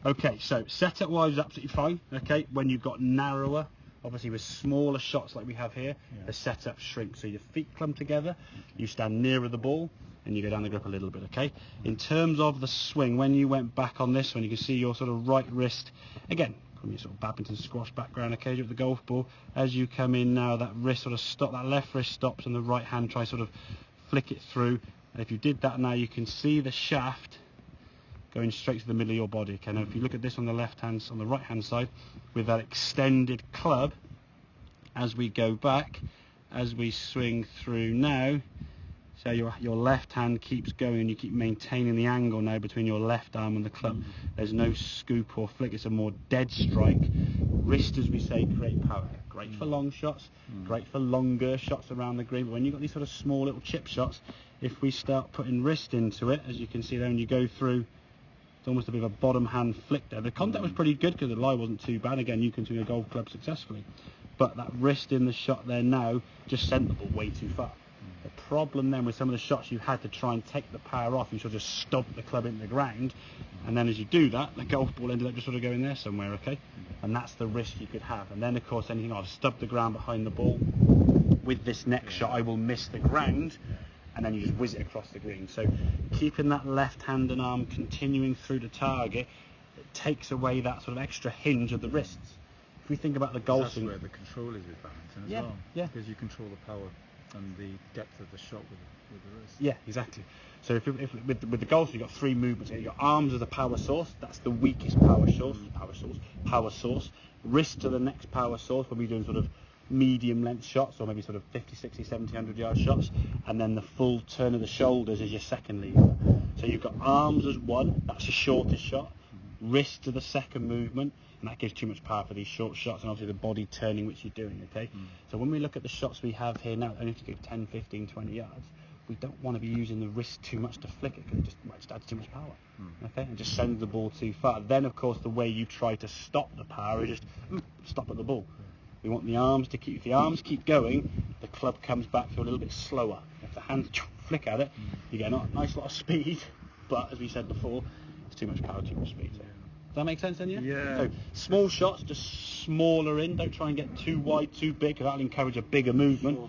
Okay, so setup wise is absolutely fine. Okay, when you've got narrower, obviously with smaller shots like we have here, the setup shrinks. So your feet clump together, you stand nearer the ball, and you go down the grip a little bit. Okay. In terms of the swing, when you went back on this one, you can see your sort of right wrist again. From your sort of badminton squash background, occasionally with the golf ball, as you come in now, that wrist sort of stop, that left wrist stops, and the right hand tries sort of flick it through. And if you did that now, you can see the shaft going straight to the middle of your body. Okay, now if you look at this on the left hand, on the right hand side, with that extended club, as we go back, as we swing through now, so your left hand keeps going, and you keep maintaining the angle now between your left arm and the club. There's no scoop or flick, it's a more dead strike. Wrist, as we say, create power. Great for long shots, great for longer shots around the green, but when you've got these sort of small little chip shots, if we start putting wrist into it, as you can see there, and you go through, it's almost a bit of a bottom hand flick there. The contact was pretty good because the lie wasn't too bad. Again, you can swing a golf club successfully, but that wrist in the shot there now just sent the ball way too far. The problem then with some of the shots, you had to try and take the power off. You sort of just stomp the club into the ground, and then as you do that, the golf ball ended up just sort of going there somewhere. Okay, and that's the risk you could have. And then of course anything, I've stubbed the ground behind the ball. With this next shot, I will miss the ground, and then you just whiz it across the green. So keeping that left hand and arm continuing through the target, it takes away that sort of extra hinge of the wrists. If we think about the golf, that's where the control is with badminton as well. Yeah, because you control the power and the depth of the shot with the wrist. Yeah, exactly. So if with the golf, you've got three movements here. You've got arms as a power source. That's the weakest power source. Wrist to the next power source when we're doing sort of medium length shots, or maybe sort of 50, 60, 70, 100 yard shots, and then the full turn of the shoulders is your second lever. So you've got arms as one, that's your shortest shot, wrist to the second movement, and that gives too much power for these short shots, and obviously the body turning which you're doing. Okay, so when we look at the shots we have here now, only if you go 10, 15, 20 yards, we don't want to be using the wrist too much to flick it, because it just adds too much power. Okay, and just sends the ball too far. Then of course the way you try to stop the power is just stop at the ball. We want the arms to keep, if the arms keep going, the club comes back to a little bit slower. If the hands flick at it, you get a nice lot of speed, but as we said before, it's too much power, too much speed. So. Does that make sense then, yeah? Yeah. So small shots, just smaller in, don't try and get too wide, too big, because that'll encourage a bigger movement.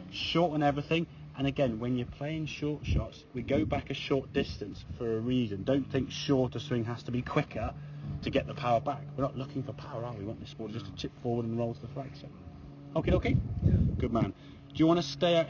Shorten everything. And again, when you're playing short shots, we go back a short distance for a reason. Don't think shorter swing has to be quicker to get the power back. We're not looking for power, are we? We want this ball just to chip forward and roll to the flag. So, okay. Yeah. Good man. Do you want to stay out